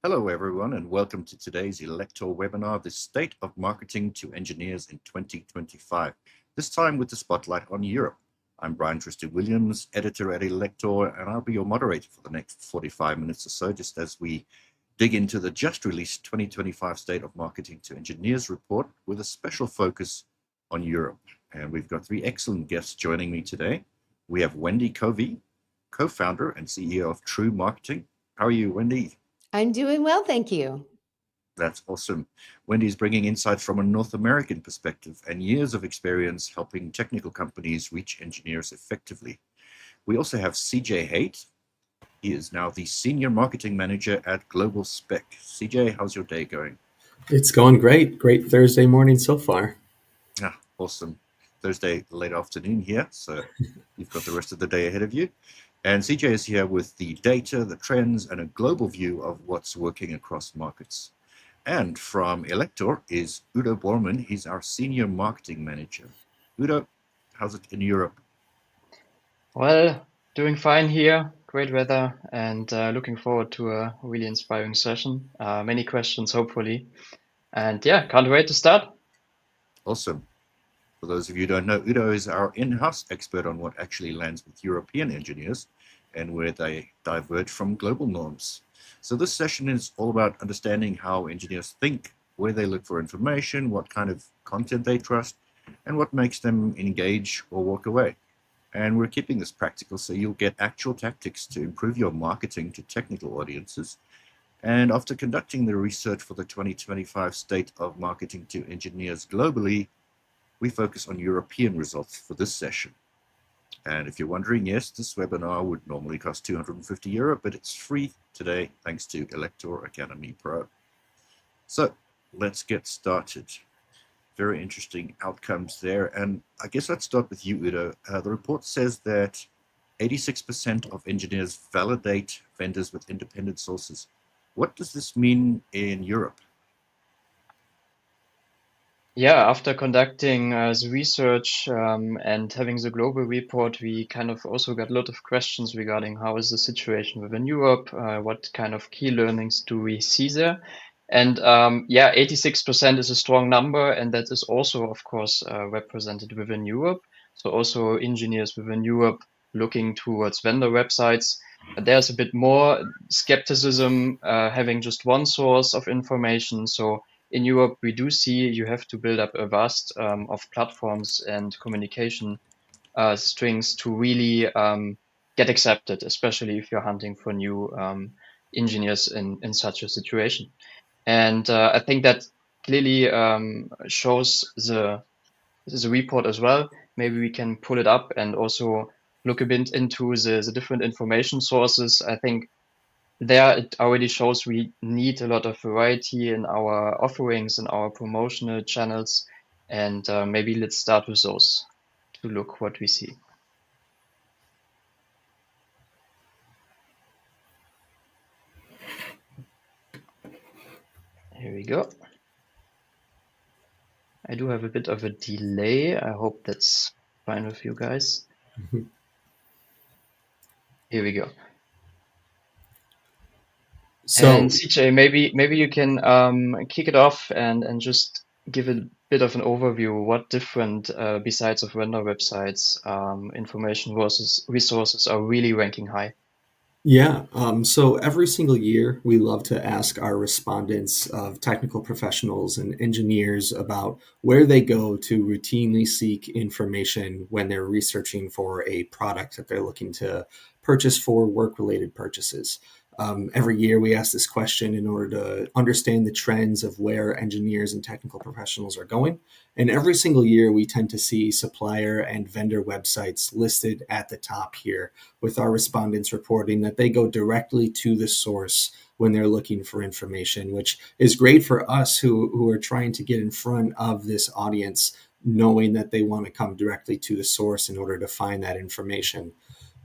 Hello, everyone, and welcome to today's Elektor webinar, The State of Marketing to Engineers in 2025, this time with the spotlight on Europe. I'm Brian Tristan-Williams, editor at Elektor, and I'll be your moderator for the next 45 minutes or so, just as we dig into the just-released 2025 State of Marketing to Engineers report with a special focus on Europe. And we've got three excellent guests joining me today. We have Wendy Covey, co-founder and CEO of TREW Marketing. How are you, Wendy? I'm doing well, thank you. That's awesome. Wendy's bringing insights from a North American perspective and years of experience helping technical companies reach engineers effectively. We also have CJ Haight. He is now the Senior Marketing Manager at GlobalSpec. CJ, how's your day going? It's going great. Great Thursday morning so far. Awesome. Thursday late afternoon here, so you've got the rest of the day ahead of you. And CJ is here with the data, the trends, and a global view of what's working across markets. And from Elektor is Udo Bormann. He's our Senior Marketing Manager. Udo, how's it in Europe? Well, doing fine here. Great weather and looking forward to a really inspiring session. Many questions, hopefully. And yeah, can't wait to start. Awesome. For those of you who don't know, Udo is our in-house expert on what actually lands with European engineers and where they diverge from global norms. So this session is all about understanding how engineers think, where they look for information, what kind of content they trust, and what makes them engage or walk away. And we're keeping this practical so you'll get actual tactics to improve your marketing to technical audiences. And after conducting the research for the 2025 State of Marketing to Engineers globally, we focus on European results for this session. And if you're wondering, yes, this webinar would normally cost €250, but it's free today thanks to Elektor Academy Pro. So let's get started. Very interesting outcomes there. And I guess let's start with you, Udo. The report says that 86% of engineers validate vendors with independent sources. What does this mean in Europe? Yeah, after conducting the research and having the global report, we kind of also got a lot of questions regarding how is the situation within Europe, what kind of key learnings do we see there? And yeah, 86% is a strong number, and that is also, of course, represented within Europe. So also engineers within Europe looking towards vendor websites. But there's a bit more skepticism having just one source of information. So in Europe, we do see you have to build up a vast of platforms and communication strings to really get accepted, especially if you're hunting for new engineers in such a situation. And I think that clearly shows the report as well. Maybe we can pull it up and also look a bit into the different information sources. I think there it already shows we need a lot of variety in our offerings and our promotional channels. And maybe let's start with those to look what we see. Here we go. I do have a bit of a delay. I hope that's fine with you guys. Here we go. So, And CJ, maybe you can kick it off and just give a bit of an overview. What different besides of vendor websites, information versus resources are really ranking high? yeah, so every single year we love to ask our respondents of technical professionals and engineers about where they go to routinely seek information when they're researching for a product that they're looking to purchase for work-related purchases. Every year we ask this question in order to understand the trends of where engineers and technical professionals are going. And every single year we tend to see supplier and vendor websites listed at the top here, with our respondents reporting that they go directly to the source when they're looking for information, which is great for us who are trying to get in front of this audience, knowing that they want to come directly to the source in order to find that information.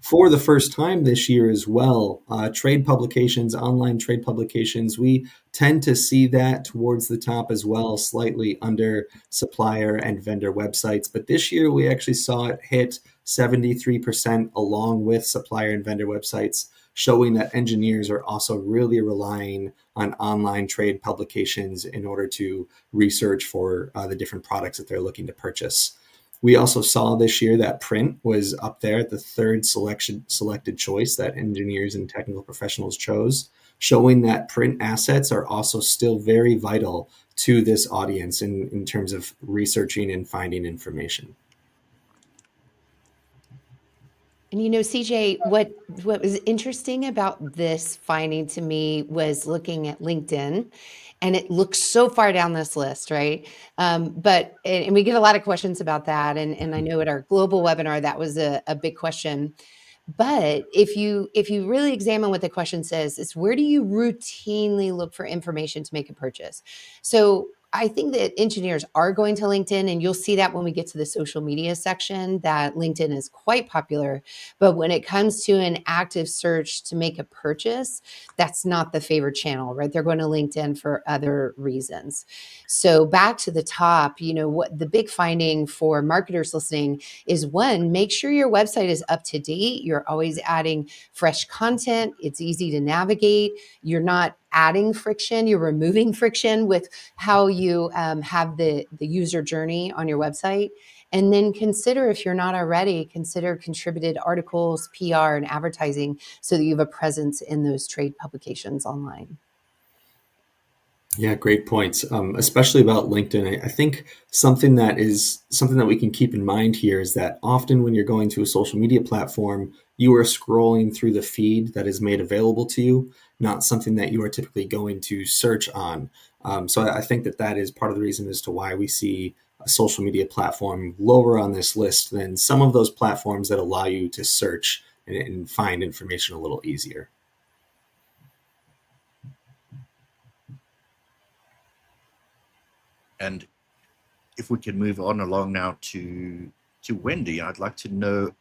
For the first time this year as well, trade publications, online trade publications, we tend to see that towards the top as well, slightly under supplier and vendor websites. But this year, we actually saw it hit 73% along with supplier and vendor websites. showing that engineers are also really relying on online trade publications in order to research for the different products that they're looking to purchase. We also saw this year that print was up there at the third selected choice that engineers and technical professionals chose, showing that print assets are also still very vital to this audience in terms of researching and finding information. And CJ, what was interesting about this finding to me was looking at LinkedIn, and it looks so far down this list, right? But we get a lot of questions about that, and I know at our global webinar that was a big question. But if you really examine what the question says, it's where do you routinely look for information to make a purchase? So I think that engineers are going to LinkedIn, and you'll see that when we get to the social media section, that LinkedIn is quite popular. But when it comes to an active search to make a purchase, that's not the favorite channel, right? They're going to LinkedIn for other reasons. So back to the top, what the big finding for marketers listening is, one, make sure your website is up to date. You're always adding fresh content. It's easy to navigate. You're not adding friction, you're removing friction with how you have the user journey on your website. And then consider, if you're not already, consider contributed articles, PR, and advertising so that you have a presence in those trade publications online. Yeah, great points. Especially about LinkedIn. I think something that we can keep in mind here is that often when you're going to a social media platform, you are scrolling through the feed that is made available to you, not something that you are typically going to search on. So I think that is part of the reason as to why we see a social media platform lower on this list than some of those platforms that allow you to search and find information a little easier. And if we can move on along now to Wendy, I'd like to know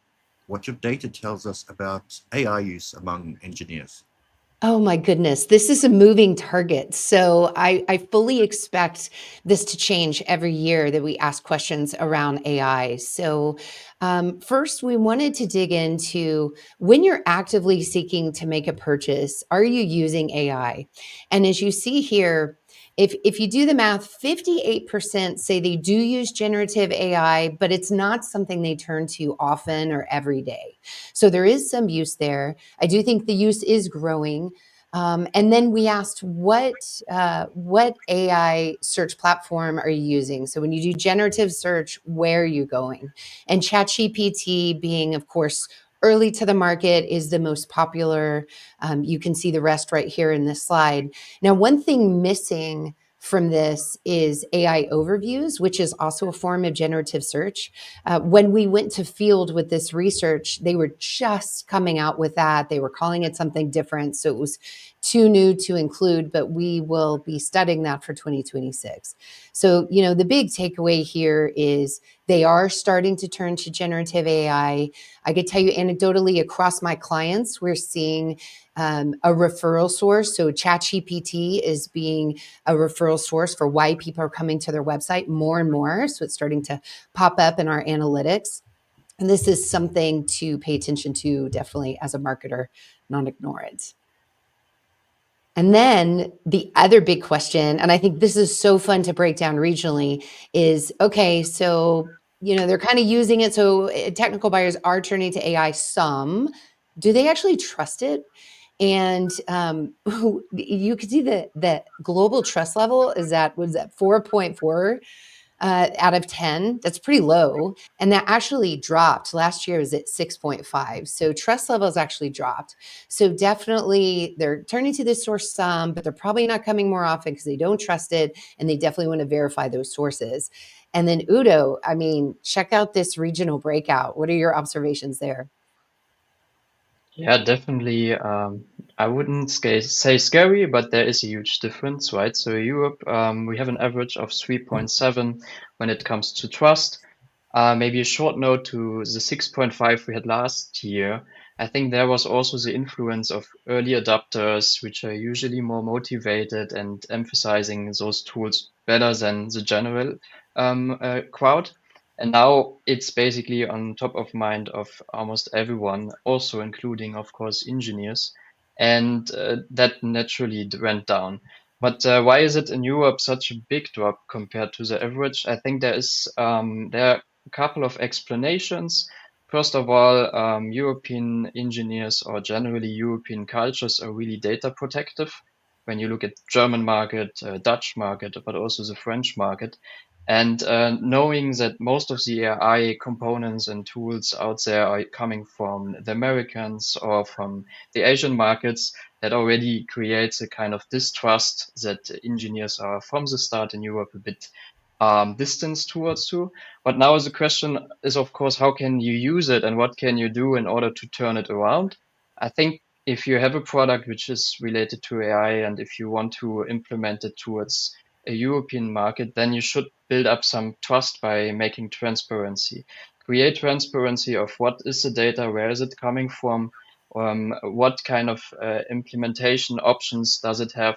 what your data tells us about AI use among engineers. Oh my goodness, this is a moving target. So I fully expect this to change every year that we ask questions around AI. So first, we wanted to dig into, when you're actively seeking to make a purchase, are you using AI? And as you see here, if you do the math, 58% say they do use generative AI, but it's not something they turn to often or every day. So there is some use there. I do think the use is growing. And then we asked, what AI search platform are you using? So when you do generative search, where are you going? And ChatGPT, being, of course, early to the market, is the most popular. You can see the rest right here in this slide. Now, one thing missing from this is AI overviews, which is also a form of generative search. When we went to field with this research, they were just coming out with that. They were calling it something different. So it was too new to include, but we will be studying that for 2026. So, the big takeaway here is they are starting to turn to generative AI. I could tell you anecdotally, across my clients, we're seeing a referral source. So ChatGPT is being a referral source for why people are coming to their website more and more. So it's starting to pop up in our analytics. And this is something to pay attention to, definitely, as a marketer, not ignore it. And then the other big question, and I think this is so fun to break down regionally, is, okay, so they're kind of using it. So technical buyers are turning to AI some. Do they actually trust it? And you can see the global trust level is at 4.4 out of 10. That's pretty low. And that actually dropped. Last year was at 6.5. So trust levels actually dropped. So definitely they're turning to this source some, but they're probably not coming more often because they don't trust it. And they definitely want to verify those sources. And then Udo, check out this regional breakout. What are your observations there? Yeah, definitely. I wouldn't say scary, but there is a huge difference, right? So Europe, we have an average of 3.7 when it comes to trust. Maybe a short note to the 6.5 we had last year. I think there was also the influence of early adopters, which are usually more motivated and emphasizing those tools better than the general crowd. And now it's basically on top of mind of almost everyone, also including, of course, engineers. and that naturally went down. But why is it in Europe such a big drop compared to the average? I think there are a couple of explanations. First of all, European engineers or generally European cultures are really data protective. When you look at German market, Dutch market, but also the French market, and knowing that most of the AI components and tools out there are coming from the Americans or from the Asian markets, that already creates a kind of distrust that engineers are from the start in Europe a bit distance towards to. But now the question is, of course, how can you use it and what can you do in order to turn it around? I think if you have a product which is related to AI and if you want to implement it towards a European market, then you should build up some trust by making transparency. Create transparency of what is the data, where is it coming from, what kind of implementation options does it have,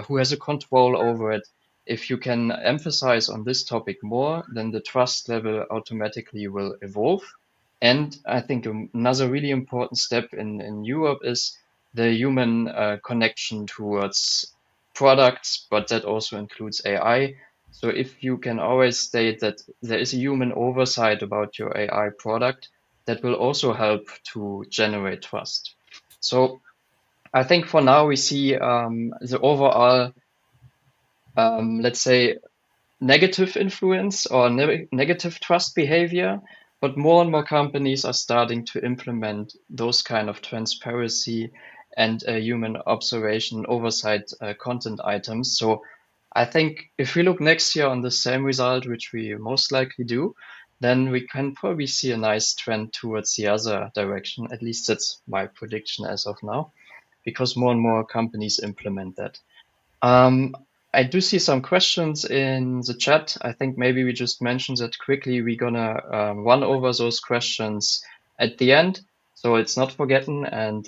who has a control over it. If you can emphasize on this topic more, then the trust level automatically will evolve. And I think another really important step in Europe is the human connection towards products, but that also includes AI. So if you can always state that there is a human oversight about your AI product, that will also help to generate trust. So I think for now we see the overall, let's say, negative influence or negative trust behavior, but more and more companies are starting to implement those kind of transparency and human observation oversight content items. So I think if we look next year on the same result, which we most likely do, then we can probably see a nice trend towards the other direction. At least that's my prediction as of now, because more and more companies implement that. Um, I do see some questions in the chat. I think maybe we just mentioned that quickly. We're gonna run over those questions at the end, so it's not forgotten, and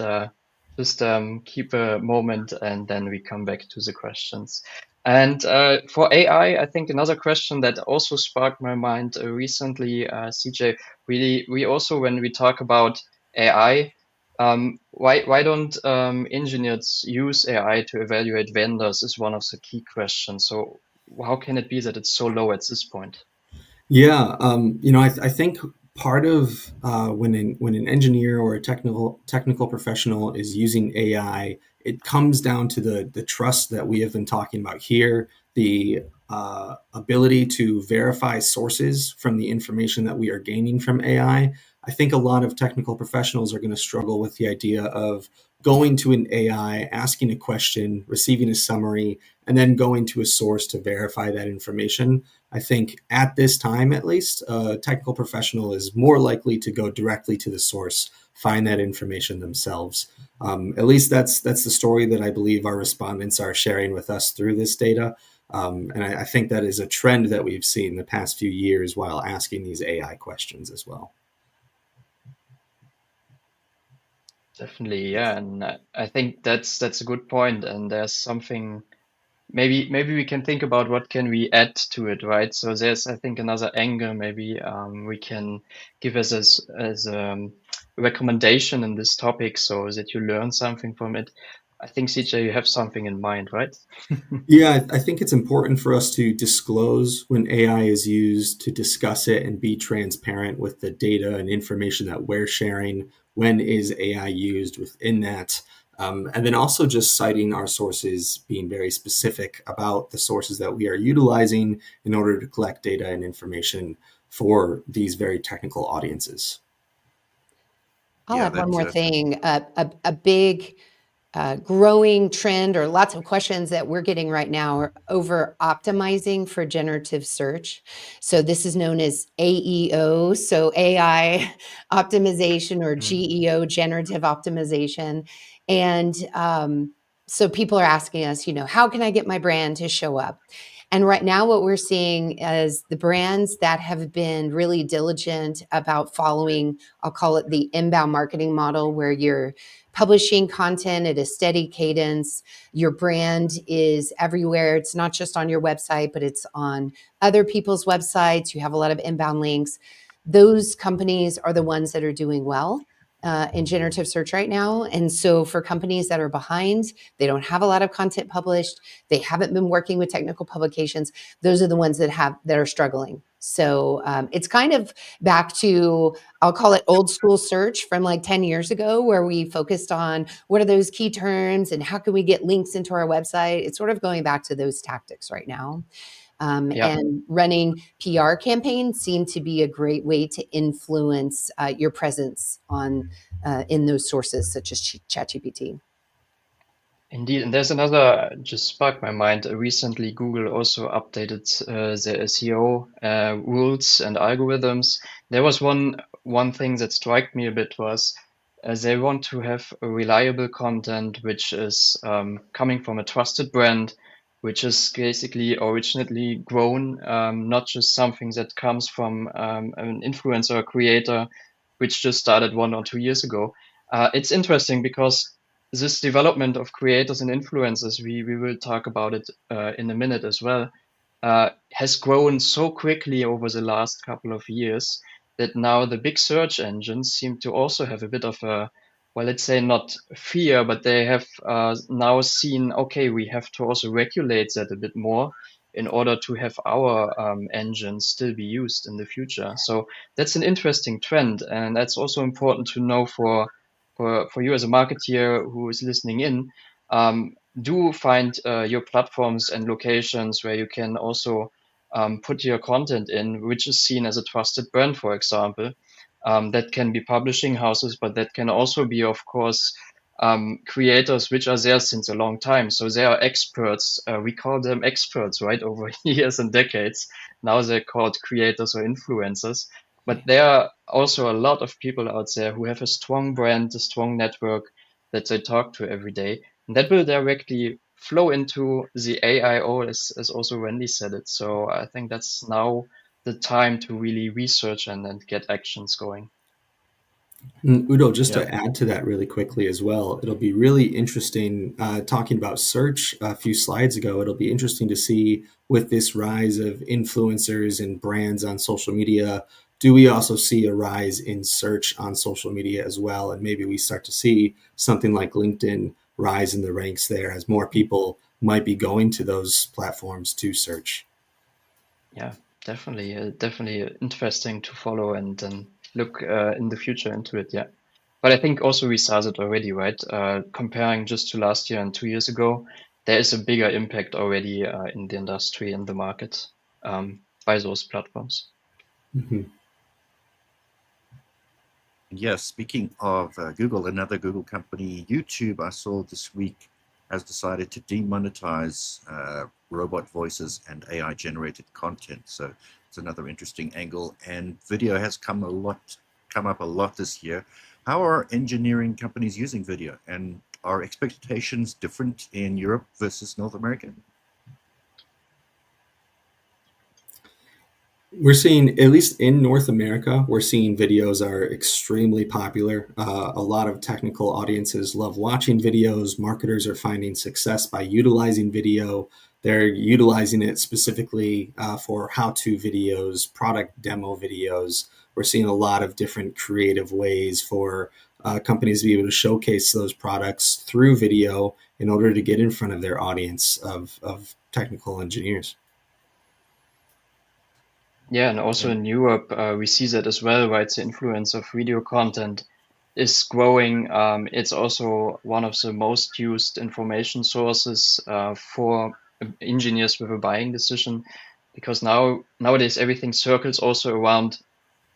just keep a moment, and then we come back to the questions. And for AI, I think another question that also sparked my mind recently, CJ, we also, when we talk about AI, why don't engineers use AI to evaluate vendors is one of the key questions. So how can it be that it's so low at this point? Yeah, I think part of when an engineer or a technical professional is using AI, it comes down to the trust that we have been talking about here, the ability to verify sources from the information that we are gaining from AI. I think a lot of technical professionals are going to struggle with the idea of going to an AI, asking a question, receiving a summary, and then going to a source to verify that information. I think at this time, at least, a technical professional is more likely to go directly to the source, find that information themselves. At least that's the story that I believe our respondents are sharing with us through this data. And I think that is a trend that we've seen the past few years while asking these AI questions as well. Definitely, yeah, and I think that's a good point. And there's something maybe we can think about what can we add to it, right? So there's, I think, another angle maybe we can give as a recommendation in this topic so that you learn something from it. I think, CJ, you have something in mind, right? Yeah, I think it's important for us to disclose when AI is used, to discuss it and be transparent with the data and information that we're sharing. When is AI used within that? And then also just citing our sources, being very specific about the sources that we are utilizing in order to collect data and information for these very technical audiences. I'll Yeah, add one that more thing. A big growing trend or lots of questions that we're getting right now are over optimizing for generative search. So this is known as AEO, so AI optimization, or GEO, generative optimization. And so people are asking us, how can I get my brand to show up? And right now, what we're seeing is the brands that have been really diligent about following, I'll call it the inbound marketing model, where you're publishing content at a steady cadence. Your brand is everywhere. It's not just on your website, but it's on other people's websites. You have a lot of inbound links. Those companies are the ones that are doing well. in generative search right now. And so for companies that are behind, they don't have a lot of content published, they haven't been working with technical publications, those are the ones that are struggling. So it's kind of back to, I'll call it old school search from like 10 years ago, where we focused on what are those key terms and how can we get links into our website. It's sort of going back to those tactics right now. And running PR campaigns seem to be a great way to influence your presence on in those sources such as ChatGPT. Indeed, and there's another just sparked my mind. Recently, Google also updated their SEO rules and algorithms. There was one thing that struck me a bit was they want to have a reliable content which is coming from a trusted brand, which is basically originally grown, not just something that comes from an influencer or creator, which just started 1 or 2 years ago. It's interesting because this development of creators and influencers, we will talk about it in a minute as well, has grown so quickly over the last couple of years that now the big search engines seem to also have a bit of a, well, let's say not fear, but they have now seen, okay, we have to also regulate that a bit more in order to have our engines still be used in the future. So that's an interesting trend, and that's also important to know for you as a marketeer who is listening in. Do find your platforms and locations where you can also put your content in, which is seen as a trusted brand, for example. That can be publishing houses, but that can also be, of course, creators which are there since a long time. So they are experts. We call them experts, right? Over years and decades. Now they're called creators or influencers. But there are also a lot of people out there who have a strong brand, a strong network that they talk to every day. And that will directly flow into the AIO, as also Wendy said it. So I think that's now the time to really research and get actions going. Udo, just Yeah. to add to that really quickly as well, it'll be really interesting talking about search a few slides ago. It'll be interesting to see with this rise of influencers and brands on social media, do we also see a rise in search on social media as well? And maybe we start to see something like LinkedIn rise in the ranks there as more people might be going to those platforms to search. Yeah, definitely interesting to follow and look in the future into it. Yeah, but I think also we saw it already, right? Comparing just to last year and 2 years ago, there is a bigger impact already in the industry and the market by those platforms. Mm-hmm. Yes, speaking of Google, another Google company, YouTube, I saw this week, has decided to demonetize robot voices and AI generated content. So it's another interesting angle. And video has come up a lot this year. How are engineering companies using video, and are expectations different in Europe versus North America? We're seeing, at least in North America, we're seeing videos are extremely popular. A lot of technical audiences love watching videos. Marketers are finding success by utilizing video. They're utilizing it specifically for how-to videos, product demo videos. We're seeing a lot of different creative ways for companies to be able to showcase those products through video in order to get in front of their audience of technical engineers. Yeah, and also in Europe, we see that as well, right? The influence of video content is growing. It's also one of the most used information sources for engineers with a buying decision, because nowadays everything circles also around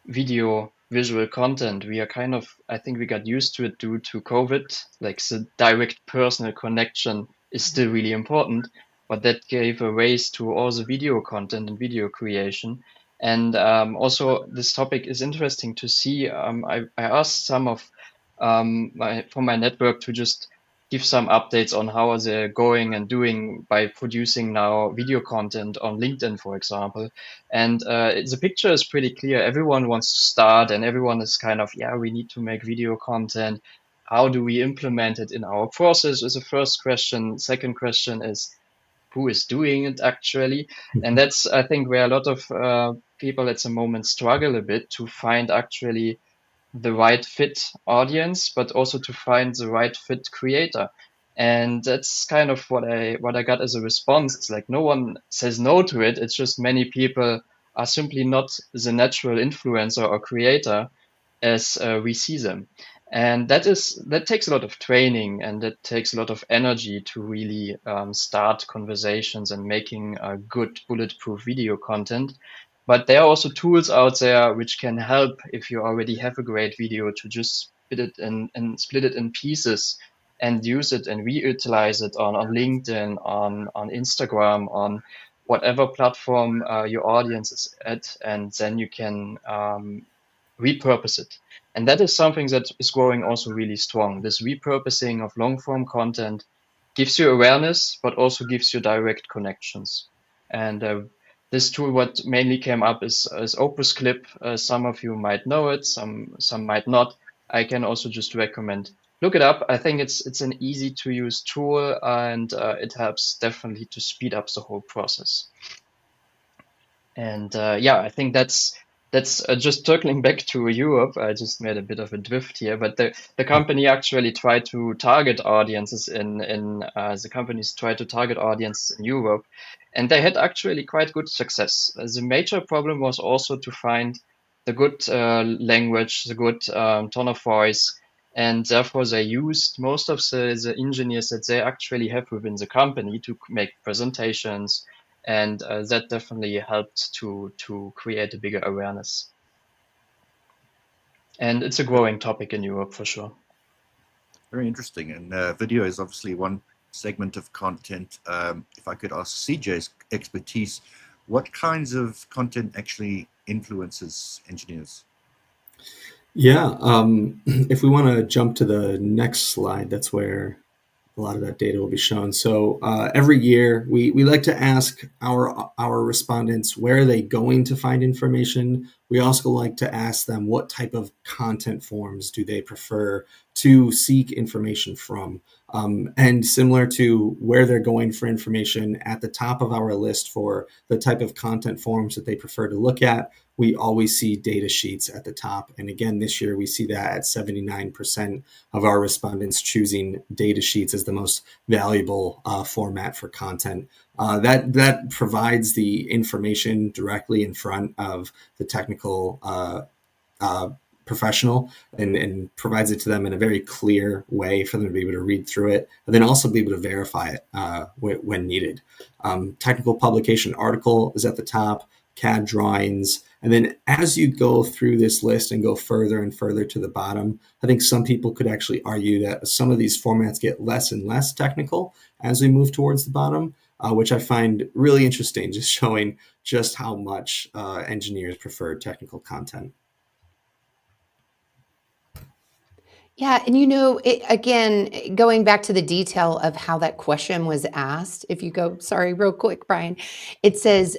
visual content. We are kind of, I think we got used to it due to COVID. Like the direct personal connection is still really important, but that gave a raise to all the video content and video creation. And also, this topic is interesting to see. I asked some of from my network to just give some updates on how they're going and doing by producing now video content on LinkedIn, for example. And the picture is pretty clear. Everyone wants to start, and everyone is kind of, yeah, we need to make video content. How do we implement it in our process? Is the first question. Second question is, who is doing it actually? And that's, I think, where a lot of people at the moment struggle a bit to find actually the right fit audience, but also to find the right fit creator. And that's kind of what I got as a response. It's like no one says no to it. It's just many people are simply not the natural influencer or creator as we see them. And that takes a lot of training, and that takes a lot of energy to really start conversations and making good bulletproof video content. But there are also tools out there which can help if you already have a great video to just split it and split it in pieces and use it and reutilize it on LinkedIn, on Instagram, on whatever platform your audience is at, and then you can repurpose it. And that is something that is growing also really strong. This repurposing of long form content gives you awareness, but also gives you direct connections. And this tool, what mainly came up is Opus Clip. Some of you might know it, some might not. I can also just recommend look it up. I think it's an easy to use tool, and it helps definitely to speed up the whole process. And yeah, I think that's just circling back to Europe. I just made a bit of a drift here, but the company actually tried to target audiences the companies tried to target audiences in Europe, and they had actually quite good success. The major problem was also to find the good language, the good tone of voice, and therefore they used most of the engineers that they actually have within the company to make presentations, and that definitely helped to create a bigger awareness. And it's a growing topic in Europe for sure. Very interesting. And video is obviously one segment of content. If I could ask CJ's expertise, what kinds of content actually influences engineers? Yeah, if we want to jump to the next slide, that's where a lot of that data will be shown. So every year we like to ask our respondents where are they going to find information. We also like to ask them what type of content forms do they prefer to seek information from. And similar to where they're going for information, at the top of our list for the type of content forms that they prefer to look at, we always see data sheets at the top. And again, this year we see that at 79% of our respondents choosing data sheets as the most valuable format for content. That provides the information directly in front of the technical professional and provides it to them in a very clear way for them to be able to read through it, and then also be able to verify it when needed. Technical publication article is at the top, CAD drawings. And then as you go through this list and go further and further to the bottom, I think some people could actually argue that some of these formats get less and less technical as we move towards the bottom, which I find really interesting, just showing just how much engineers prefer technical content. Yeah, and again, going back to the detail of how that question was asked, if you go, sorry, real quick, Brian, it says,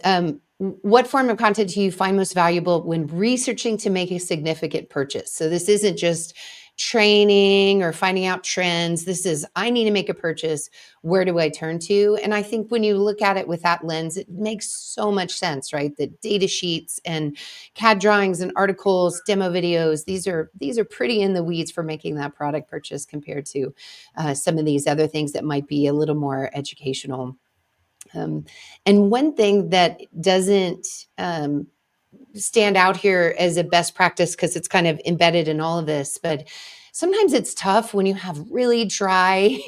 what form of content do you find most valuable when researching to make a significant purchase? So this isn't just training or finding out trends. This is, I need to make a purchase. Where do I turn to? And I think when you look at it with that lens, it makes so much sense, right? The data sheets and CAD drawings and articles, demo videos, these are pretty in the weeds for making that product purchase compared to some of these other things that might be a little more educational. And one thing that doesn't stand out here as a best practice, because it's kind of embedded in all of this, but sometimes it's tough when you have really dry,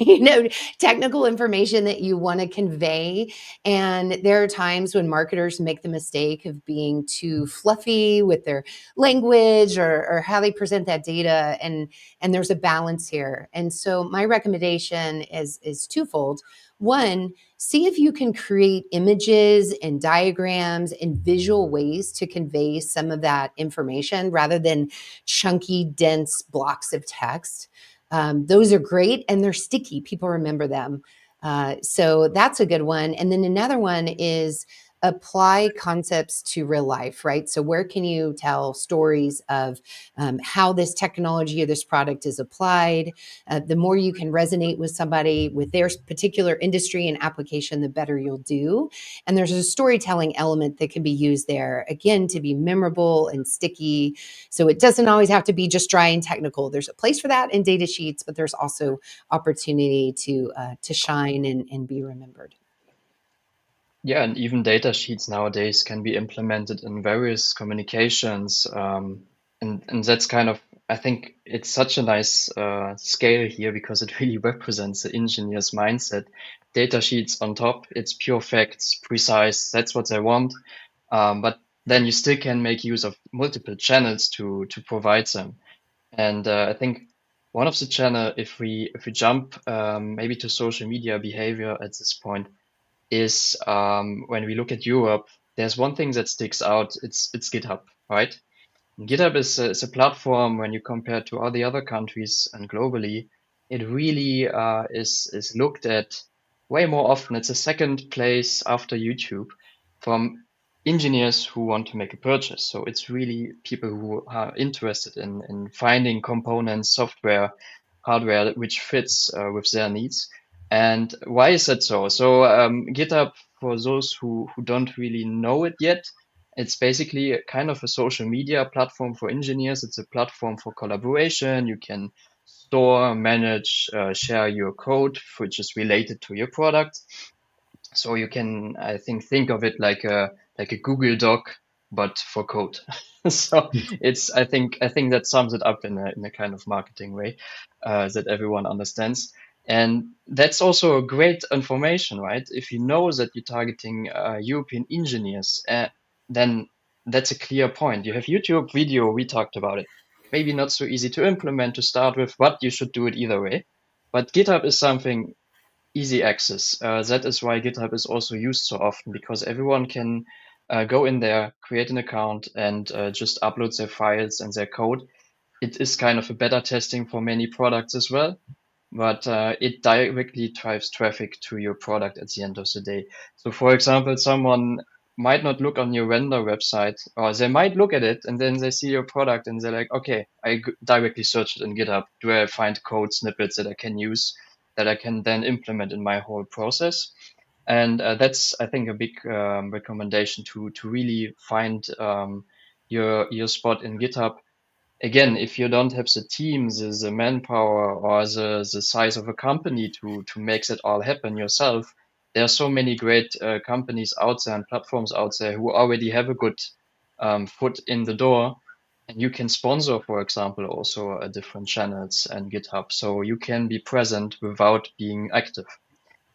technical information that you want to convey. And there are times when marketers make the mistake of being too fluffy with their language or how they present that data. And there's a balance here. And so my recommendation is twofold. One, see if you can create images and diagrams and visual ways to convey some of that information rather than chunky, dense blocks of text. Those are great and they're sticky. People remember them. So that's a good one. And then another one is apply concepts to real life, right? So where can you tell stories of how this technology or this product is applied? The more you can resonate with somebody with their particular industry and application, the better you'll do. And there's a storytelling element that can be used there, again, to be memorable and sticky. So it doesn't always have to be just dry and technical. There's a place for that in data sheets, but there's also opportunity to shine and be remembered. Yeah, and even data sheets nowadays can be implemented in various communications. And that's kind of, I think it's such a nice scale here because it really represents the engineer's mindset. Data sheets on top, it's pure facts, precise, that's what they want. But then you still can make use of multiple channels to provide them. And I think one of the channel, if we jump maybe to social media behavior at this point, is when we look at Europe, there's one thing that sticks out. It's GitHub, right? And GitHub is a platform when you compare to all the other countries and globally, it really is looked at way more often. It's a second place after YouTube from engineers who want to make a purchase. So it's really people who are interested in finding components, software, hardware which fits with their needs. And why is that so? So GitHub, for those who don't really know it yet, it's basically a kind of a social media platform for engineers. It's a platform for collaboration. You can store, manage, share your code, which is related to your product. So you can, I think of it like a Google Doc, but for code. So it's, I think that sums it up in a kind of marketing way that everyone understands. And that's also great information, right? If you know that you're targeting European engineers, then that's a clear point. You have YouTube video, we talked about it. Maybe not so easy to implement to start with, but you should do it either way. But GitHub is something easy access. That is why GitHub is also used so often, because everyone can go in there, create an account, and just upload their files and their code. It is kind of a beta testing for many products as well, but it directly drives traffic to your product at the end of the day. So, for example, someone might not look on your vendor website, or they might look at it and then they see your product and they're like, okay, I directly search it in GitHub. Do I find code snippets that I can use, that I can then implement in my whole process? And that's, I think, a big recommendation to really find your spot in GitHub. Again, if you don't have the team, the manpower, or the size of a company to make that all happen yourself, there are so many great companies out there and platforms out there who already have a good foot in the door, and you can sponsor, for example, also different channels and GitHub, so you can be present without being active.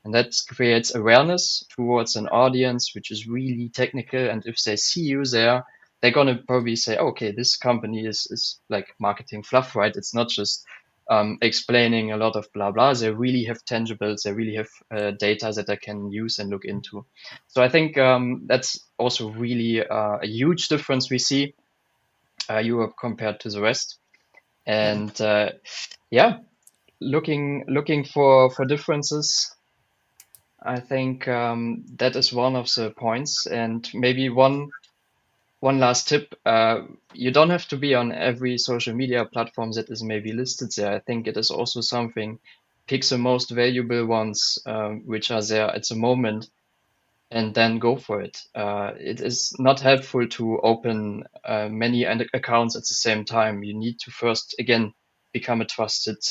And that creates awareness towards an audience which is really technical. And if they see you there, they're going to probably say, okay, this company is like marketing fluff, right? It's not just explaining a lot of blah, blah. They really have tangibles. They really have data that I can use and look into. So I think that's also really a huge difference we see Europe compared to the rest. And yeah, looking for differences. I think that is one of the points. And maybe one last tip. You don't have to be on every social media platform that is maybe listed there. I think it is also something, pick the most valuable ones which are there at the moment, and then go for it. It is not helpful to open many accounts at the same time. You need to first, again, become a trusted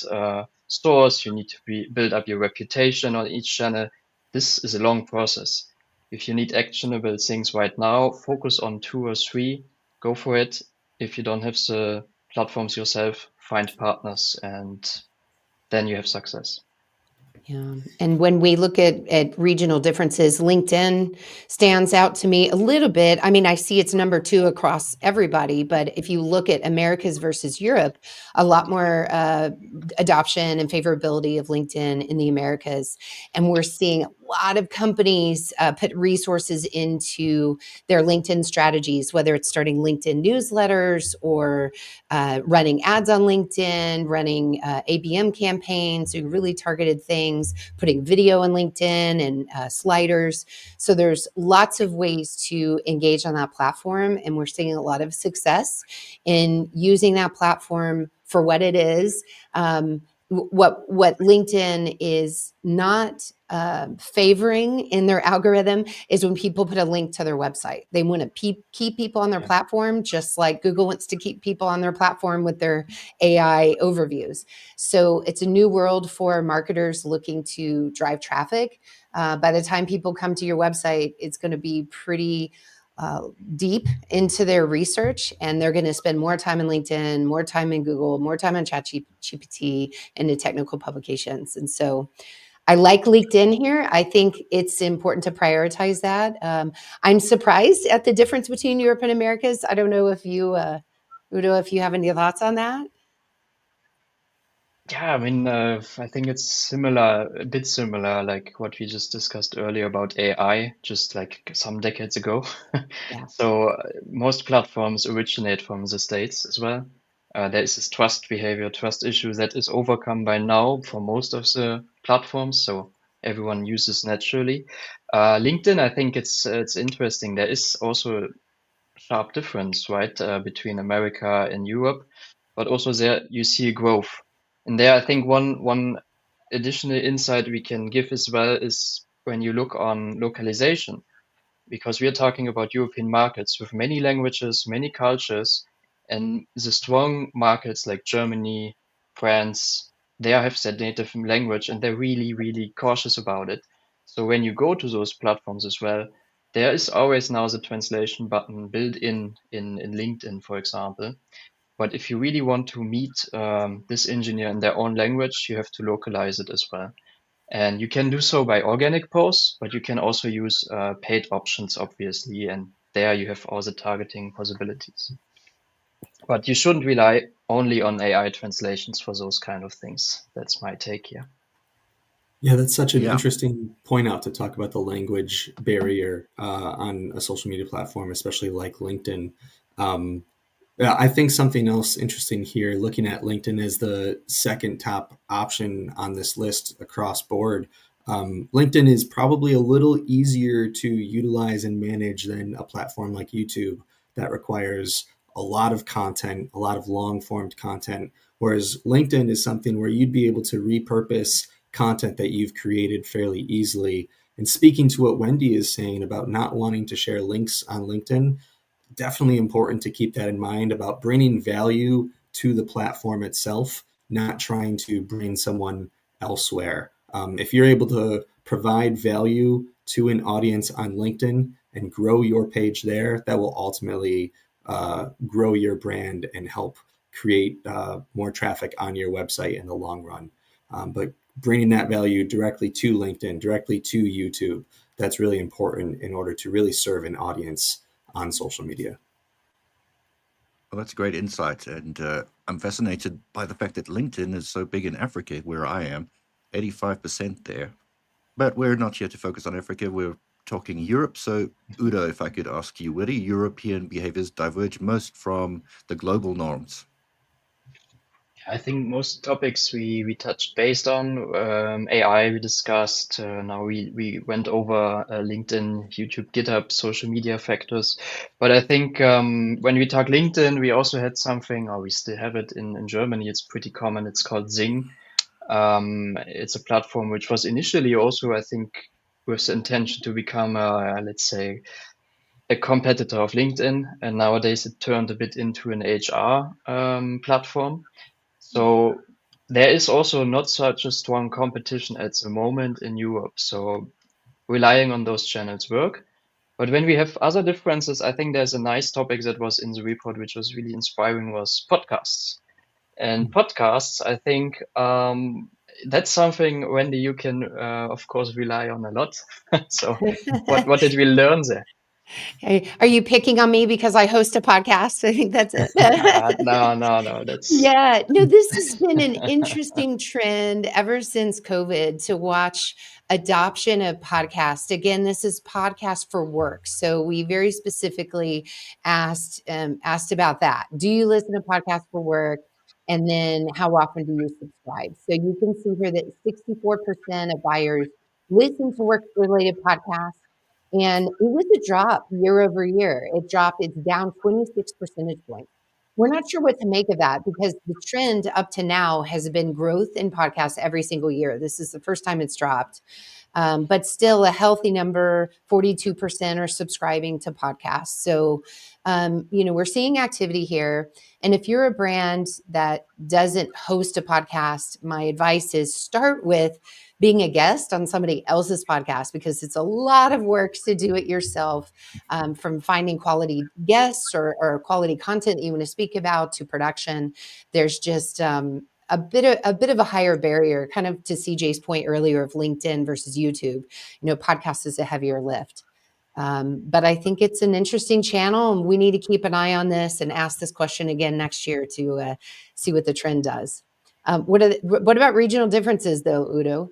source. You need to build up your reputation on each channel. This is a long process. If you need actionable things right now, focus on 2 or 3, go for it. If you don't have the platforms yourself, find partners, and then you have success. Yeah. And when we look at regional differences, LinkedIn stands out to me a little bit. I mean, I see it's number 2 across everybody, but if you look at Americas versus Europe, a lot more adoption and favorability of LinkedIn in the Americas. And we're seeing lot of companies put resources into their LinkedIn strategies, whether it's starting LinkedIn newsletters or running ads on LinkedIn, running ABM campaigns, so really targeted things, putting video on LinkedIn and sliders. So there's lots of ways to engage on that platform, and we're seeing a lot of success in using that platform for what it is. What LinkedIn is not favoring in their algorithm is when people put a link to their website. They want to keep people on their platform, just like Google wants to keep people on their platform with their AI overviews. So it's a new world for marketers looking to drive traffic. By the time people come to your website, it's going to be pretty deep into their research, and they're going to spend more time in LinkedIn, more time in Google, more time on ChatGPT, and the technical publications. And so I like LinkedIn here. I think it's important to prioritize that. I'm surprised at the difference between Europe and Americas. I don't know if you, Udo, if you have any thoughts on that. Yeah, I mean, I think it's similar, a bit similar, like what we just discussed earlier about AI, just like some decades ago. Yeah. So most platforms originate from the States as well. There is this trust behavior, trust issue that is overcome by now for most of the platforms. So everyone uses naturally. LinkedIn, I think it's interesting. There is also a sharp difference, right, between America and Europe, but also there you see a growth. And there, I think one additional insight we can give as well is when you look on localization, because we are talking about European markets with many languages, many cultures, and the strong markets like Germany, France, they have their native language and they're really, really cautious about it. So when you go to those platforms as well, there is always now the translation button built in LinkedIn, for example. But if you really want to meet this engineer in their own language, you have to localize it as well. And you can do so by organic posts, but you can also use paid options, obviously. And there you have all the targeting possibilities. But you shouldn't rely only on AI translations for those kind of things. That's my take here. Yeah, that's such an Yeah. interesting point out to talk about the language barrier on a social media platform, especially like LinkedIn. Yeah, I think something else interesting here, looking at LinkedIn as the second top option on this list across board. LinkedIn is probably a little easier to utilize and manage than a platform like YouTube that requires a lot of content, a lot of long formed content. Whereas LinkedIn is something where you'd be able to repurpose content that you've created fairly easily. And speaking to what Wendy is saying about not wanting to share links on LinkedIn, definitely important to keep that in mind about bringing value to the platform itself, not trying to bring someone elsewhere. If you're able to provide value to an audience on LinkedIn and grow your page there, that will ultimately grow your brand and help create more traffic on your website in the long run. But bringing that value directly to LinkedIn, directly to YouTube, that's really important in order to really serve an audience on social media. Well, that's great insight. And I'm fascinated by the fact that LinkedIn is so big in Africa, where I am, 85% there. But we're not here to focus on Africa. We're talking Europe. So, Udo, if I could ask you, where do European behaviors diverge most from the global norms? I think most topics we touched based on AI we discussed. Now we went over LinkedIn, YouTube, GitHub, social media factors. But I think when we talk LinkedIn, we also had something, or we still have it in Germany. It's pretty common. It's called Zing. It's a platform which was initially also, I think, with the intention to become let's say, a competitor of LinkedIn. And nowadays it turned a bit into an HR platform. So there is also not such a strong competition at the moment in Europe. So relying on those channels work. But when we have other differences, I think there's a nice topic that was in the report, which was really inspiring, was podcasts. And podcasts, I think that's something, Wendy, you can, of course, rely on a lot. So what did we learn there? Hey, are you picking on me because I host a podcast? I think that's it. No, that's Yeah, no, this has been an interesting trend ever since COVID to watch adoption of podcast. Again, this is podcast for work. So we very specifically asked about that. Do you listen to podcasts for work? And then how often do you subscribe? So you can see here that 64% of buyers listen to work related podcasts. And it was a drop year over year. It's down 26 percentage points. We're not sure what to make of that because the trend up to now has been growth in podcasts every single year. This is the first time it's dropped. But still a healthy number, 42% are subscribing to podcasts. So, we're seeing activity here. And if you're a brand that doesn't host a podcast, my advice is start with being a guest on somebody else's podcast because it's a lot of work to do it yourself, from finding quality guests or quality content that you want to speak about to production. There's just a bit of a higher barrier, kind of to CJ's point earlier of LinkedIn versus YouTube. Podcast is a heavier lift. But I think it's an interesting channel, and we need to keep an eye on this and ask this question again next year to see what the trend does. What about regional differences, though, Udo?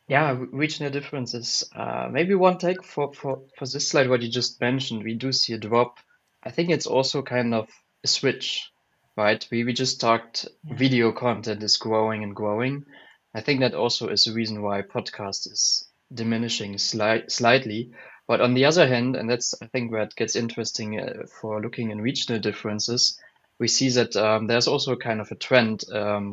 Yeah, regional differences. Maybe one take for this slide, what you just mentioned, we do see a drop. I think it's also kind of a switch, right? We just talked Yeah. video content is growing and growing. I think that also is the reason why podcast is diminishing slightly. But on the other hand, and that's I think where it gets interesting for looking in regional differences, we see that there's also kind of a trend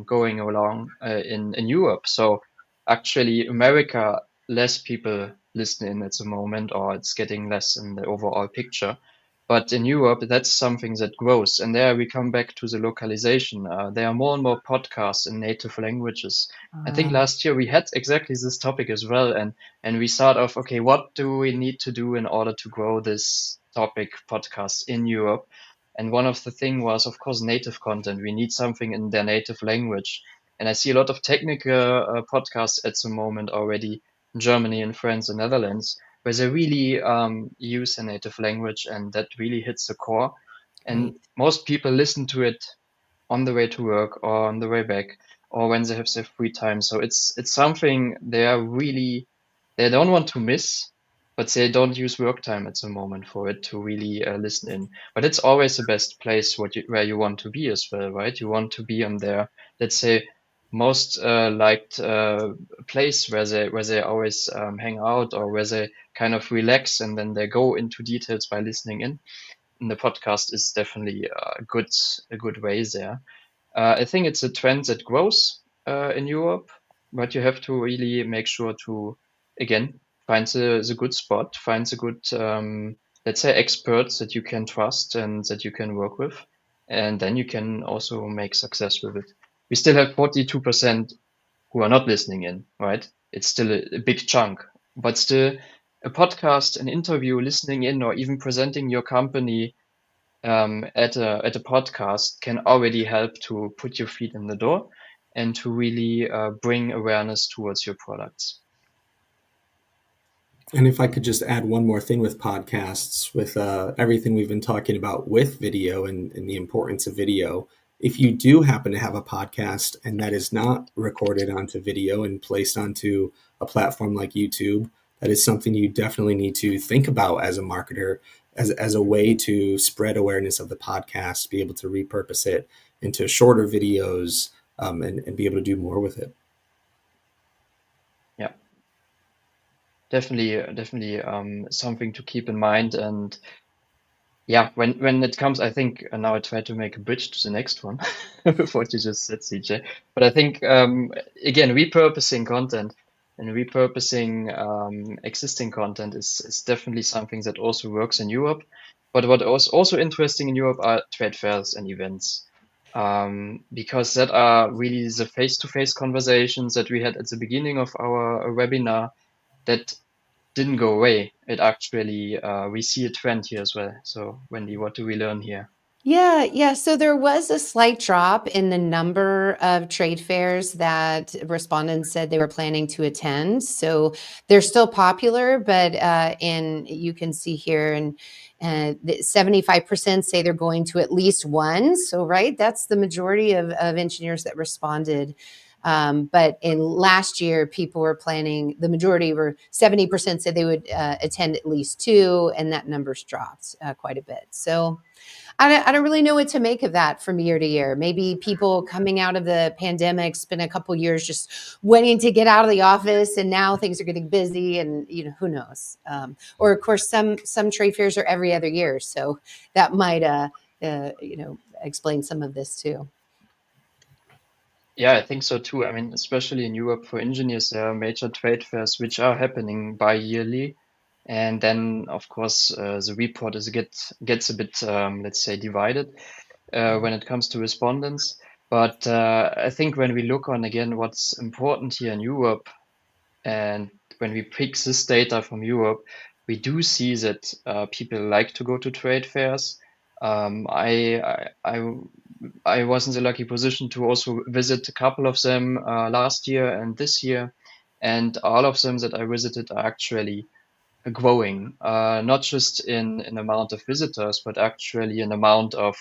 going along in Europe. So actually America, less people listen in at the moment, or it's getting less in the overall picture. But in Europe, that's something that grows. And there we come back to the localization. There are more and more podcasts in native languages. I think last year we had exactly this topic as well. And we thought of, okay, what do we need to do in order to grow this topic podcast in Europe? And one of the thing was, of course, native content. We need something in their native language. And I see a lot of technical podcasts at the moment already in Germany and France and Netherlands, where they really use a native language, and that really hits the core. And Right. most people listen to it on the way to work or on the way back or when they have their free time. So it's something they don't want to miss, but they don't use work time at the moment for it to really listen in. But it's always the best place where you want to be as well, right? You want to be on their, let's say, most liked place where they always hang out, or where they kind of relax and then they go into details by listening in. And the podcast is definitely a good way there. I think it's a trend that grows in Europe, but you have to really make sure to, again, find the good spot, find the good, let's say, experts that you can trust and that you can work with. And then you can also make success with it. We still have 42% who are not listening in, right? It's still a big chunk, but still a podcast, an interview, listening in, or even presenting your company at a podcast can already help to put your feet in the door and to really bring awareness towards your products. And if I could just add one more thing with podcasts, with everything we've been talking about with video and the importance of video, if you do happen to have a podcast and that is not recorded onto video and placed onto a platform like YouTube, that is something you definitely need to think about as a marketer, as a way to spread awareness of the podcast, be able to repurpose it into shorter videos, and be able to do more with it. Yeah, definitely something to keep in mind. And yeah, when it comes, I think now I try to make a bridge to the next one with what you just said, CJ. But I think again, repurposing content and repurposing existing content is definitely something that also works in Europe. But what was also interesting in Europe are trade fairs and events, because that are really the face-to-face conversations that we had at the beginning of our webinar that didn't go away. It actually, we see a trend here as well. So, Wendy, what do we learn here? Yeah. So there was a slight drop in the number of trade fairs that respondents said they were planning to attend. So they're still popular, but you can see here, and 75% say they're going to at least one. So right, that's the majority of engineers that responded. But in last year, people were planning. The majority were 70% said they would attend at least two, and that number's dropped quite a bit. So. I don't really know what to make of that from year to year. Maybe people coming out of the pandemic spent a couple years just waiting to get out of the office, and now things are getting busy, and who knows? Or of course, some trade fairs are every other year, so that might explain some of this too. Yeah, I think so too. I mean, especially in Europe for engineers, there are major trade fairs which are happening bi-yearly. And then, of course, the report gets a bit, let's say, divided when it comes to respondents. But I think when we look on again what's important here in Europe, and when we pick this data from Europe, we do see that people like to go to trade fairs. I was in the lucky position to also visit a couple of them last year and this year, and all of them that I visited are actually growing, not just in amount of visitors, but actually in amount of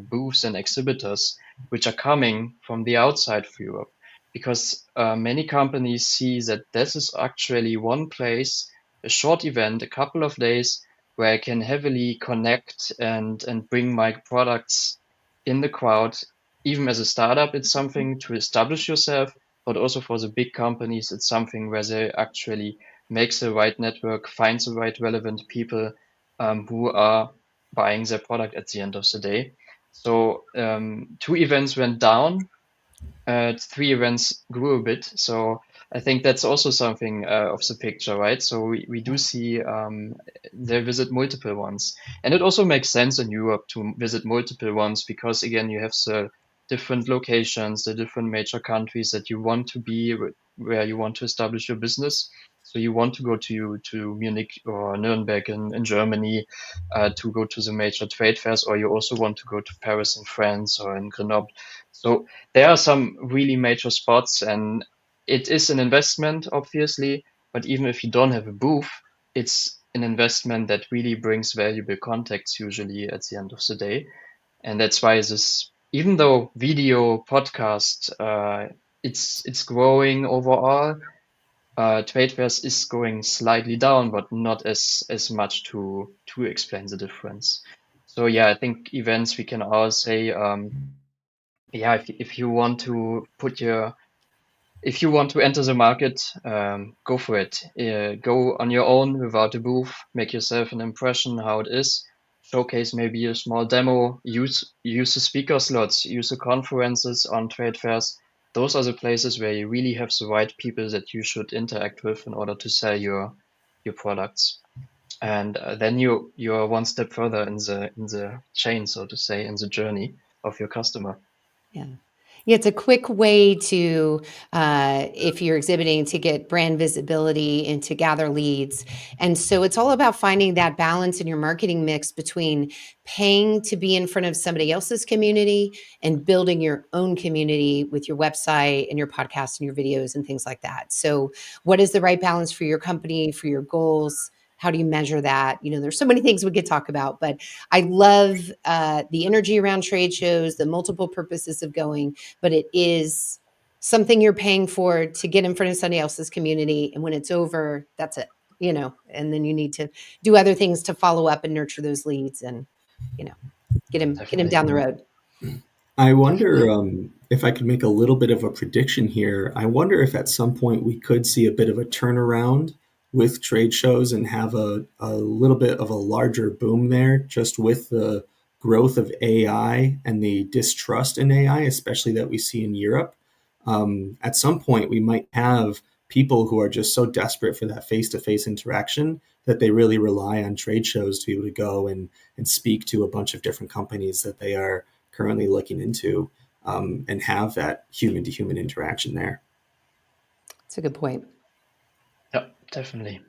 booths and exhibitors which are coming from the outside of Europe. Because many companies see that this is actually one place, a short event, a couple of days, where I can heavily connect and bring my products in the crowd. Even as a startup, it's something to establish yourself, but also for the big companies, it's something where they actually makes the right network, finds the right relevant people who are buying their product at the end of the day. So 2 events went down, 3 events grew a bit. So I think that's also something of the picture, right? So we do see they visit multiple ones. And it also makes sense in Europe to visit multiple ones because, again, you have the different locations, the different major countries that you want to be, where you want to establish your business. So you want to go to Munich or Nuremberg in Germany to go to the major trade fairs, or you also want to go to Paris in France or in Grenoble. So there are some really major spots, and it is an investment, obviously, but even if you don't have a booth, it's an investment that really brings valuable contacts usually at the end of the day. And that's why this, even though video podcast, it's growing overall, trade fairs is going slightly down, but not as much to explain the difference. So yeah, I think events we can all say, yeah, if you want to if you want to enter the market, go for it. Go on your own without a booth, make yourself an impression how it is, showcase maybe a small demo, use the speaker slots, use the conferences on trade fairs. Those are the places where you really have the right people that you should interact with in order to sell your products. And then you're one step further in the chain, so to say, in the journey of your customer. Yeah. Yeah, it's a quick way to, if you're exhibiting, to get brand visibility and to gather leads. And so it's all about finding that balance in your marketing mix between paying to be in front of somebody else's community and building your own community with your website and your podcast and your videos and things like that. So what is the right balance for your company, for your goals? How do you measure that? There's so many things we could talk about, but I love the energy around trade shows, the multiple purposes of going, but it is something you're paying for to get in front of somebody else's community. And when it's over, that's it, and then you need to do other things to follow up and nurture those leads and, get him down the road. I wonder if I could make a little bit of a prediction here. I wonder if at some point we could see a bit of a turnaround with trade shows and have a little bit of a larger boom there, just with the growth of AI and the distrust in AI, especially that we see in Europe. At some point, we might have people who are just so desperate for that face-to-face interaction that they really rely on trade shows to be able to go and speak to a bunch of different companies that they are currently looking into, and have that human to human interaction there. That's a good point. Yeah, definitely.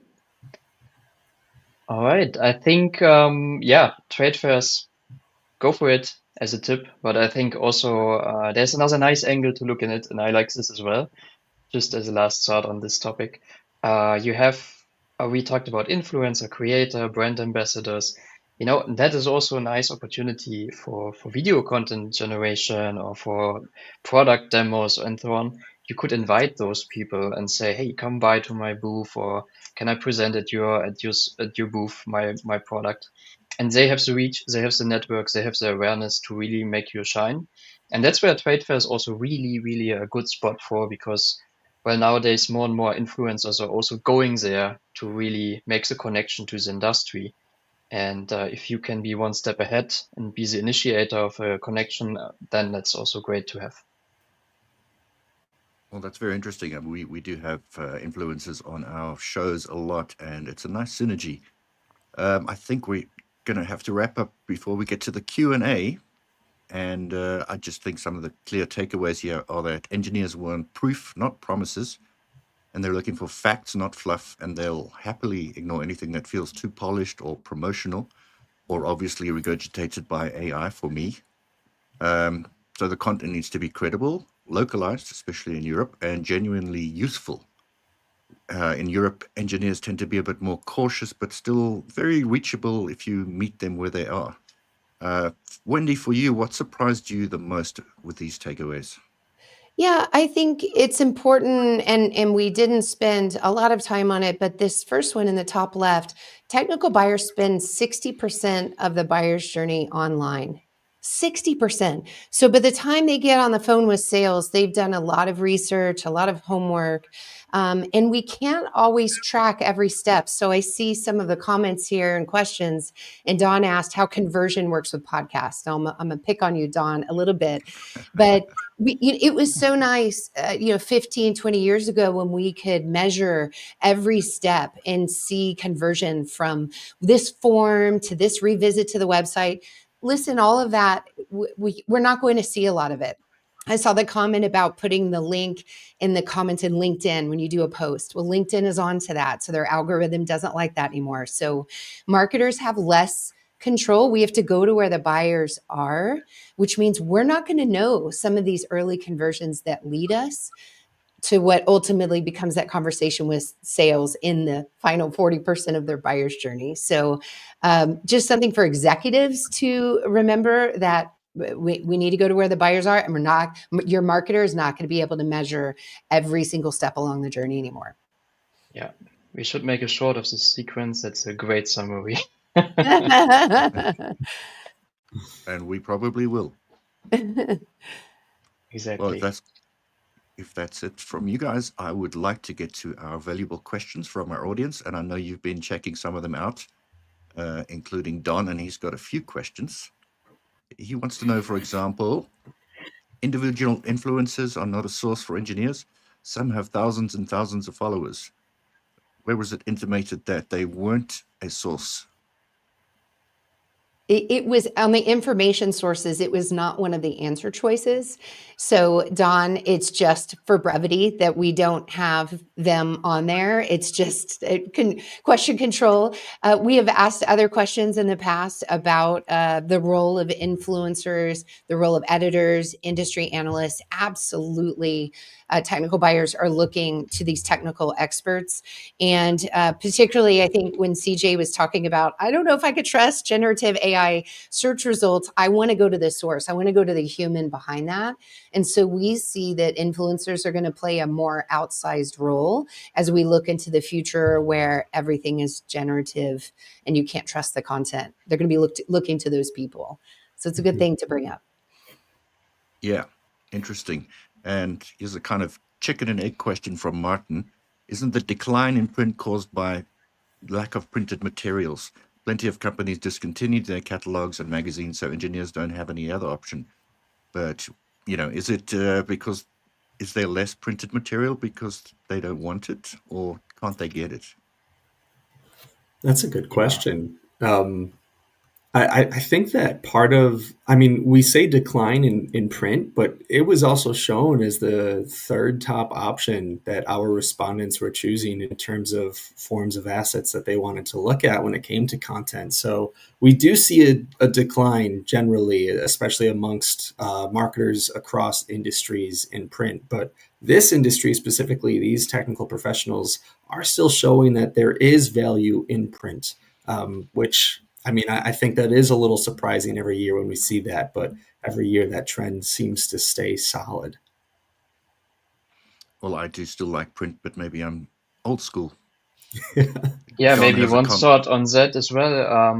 All right. I think, yeah, trade fairs go for it as a tip. But I think also there's another nice angle to look in it, and I like this as well. Just as a last thought on this topic, you have we talked about influencer, creator, brand ambassadors. That is also a nice opportunity for video content generation or for product demos and so on. You could invite those people and say, "Hey, come by to my booth, or can I present at your booth my product?" And they have the reach, they have the network, they have the awareness to really make you shine. And that's where trade fair is also really, really a good spot for, because well, nowadays more and more influencers are also going there to really make the connection to the industry. And if you can be one step ahead and be the initiator of a connection, then that's also great to have. Well, that's very interesting. We do have influencers on our shows a lot, and it's a nice synergy. I think we're going to have to wrap up before we get to the Q&A. And I just think some of the clear takeaways here are that engineers want proof, not promises, and they're looking for facts, not fluff, and they'll happily ignore anything that feels too polished or promotional or obviously regurgitated by AI for me. So the content needs to be credible, localized, especially in Europe, and genuinely useful. In Europe, engineers tend to be a bit more cautious, but still very reachable if you meet them where they are. Wendy, for you, what surprised you the most with these takeaways? Yeah, I think it's important, and we didn't spend a lot of time on it, but this first one in the top left, technical buyers spend 60% of the buyer's journey online. 60%. So by the time they get on the phone with sales, they've done a lot of research, a lot of homework, and we can't always track every step. So I see some of the comments here and questions, and Don asked how conversion works with podcasts. Now, I'm gonna pick on you, Don, a little bit, but it was so nice, 15, 20 years ago when we could measure every step and see conversion from this form to this revisit to the website. Listen, all of that, we're not going to see a lot of it. I saw the comment about putting the link in the comments in LinkedIn when you do a post. Well, LinkedIn is on to that. So their algorithm doesn't like that anymore. So marketers have less control. We have to go to where the buyers are, which means we're not going to know some of these early conversions that lead us to what ultimately becomes that conversation with sales in the final 40% of their buyer's journey. So just something for executives to remember, that we need to go to where the buyers are, and your marketer is not going to be able to measure every single step along the journey anymore. Yeah, we should make a short of this sequence. That's a great summary. And we probably will. Exactly. Well, if that's it from you guys, I would like to get to our valuable questions from our audience. And I know you've been checking some of them out, including Don, and he's got a few questions. He wants to know, for example, individual influencers are not a source for engineers. Some have thousands and thousands of followers. Where was it intimated that they weren't a source? It was on the information sources. It was not one of the answer choices. So Don, it's just for brevity that we don't have them on there. It's just question control. We have asked other questions in the past about the role of influencers, the role of editors, industry analysts. Absolutely, technical buyers are looking to these technical experts. And particularly, I think when CJ was talking about, I don't know if I could trust generative AI search results, I want to go to the source. I want to go to the human behind that. And so we see that influencers are going to play a more outsized role as we look into the future where everything is generative and you can't trust the content. They're going to be looking to those people. So it's a good thing to bring up. Yeah, interesting. And here's a kind of chicken and egg question from Martin. Isn't the decline in print caused by lack of printed materials? Plenty of companies discontinued their catalogs and magazines, so engineers don't have any other option. But, is it because, is there less printed material because they don't want it, or can't they get it? That's a good question. I think that part of, I mean, we say decline in print, but it was also shown as the third top option that our respondents were choosing in terms of forms of assets that they wanted to look at when it came to content. So we do see a decline generally, especially amongst marketers across industries in print. But this industry specifically, these technical professionals are still showing that there is value in print, which I mean, I think that is a little surprising every year when we see that, but every year that trend seems to stay solid. Well, I do still like print, but maybe I'm old school. Yeah, John maybe has a one comment. thought on that as well.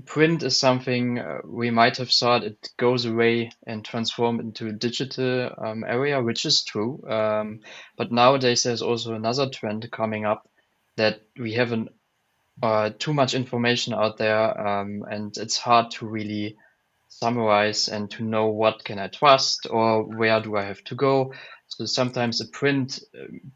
Print is something we might have thought it goes away and transform into a digital area, which is true. But nowadays there's also another trend coming up that we have too much information out there, and it's hard to really summarize and to know what can I trust or where do I have to go. So sometimes a print,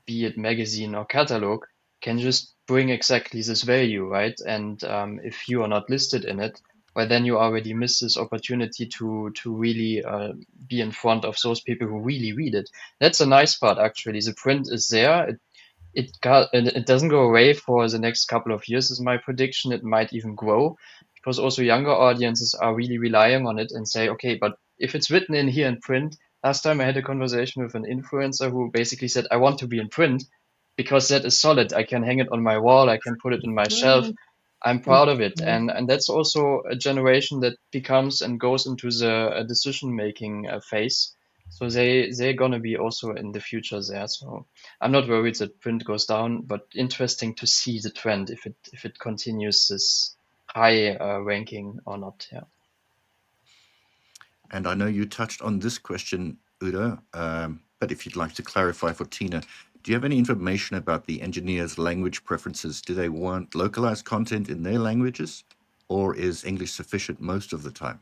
be it magazine or catalog, can just bring exactly this value, right? And if you are not listed in it, well, then you already miss this opportunity to really be in front of those people who really read it. That's a nice part, actually. The print is there. It doesn't go away for the next couple of years, is my prediction. It might even grow because also younger audiences are really relying on it and say, okay, but if it's written in here in print, last time I had a conversation with an influencer who basically said, I want to be in print because that is solid. I can hang it on my wall. I can put it in my shelf. I'm proud of it. And that's also a generation that becomes and goes into the decision making phase. So they're gonna be also in the future there. So I'm not worried that print goes down, but interesting to see the trend if it continues this high ranking or not. Yeah. And I know you touched on this question, Udo, but if you'd like to clarify for Tina, do you have any information about the engineers' language preferences? Do they want localized content in their languages, or is English sufficient most of the time?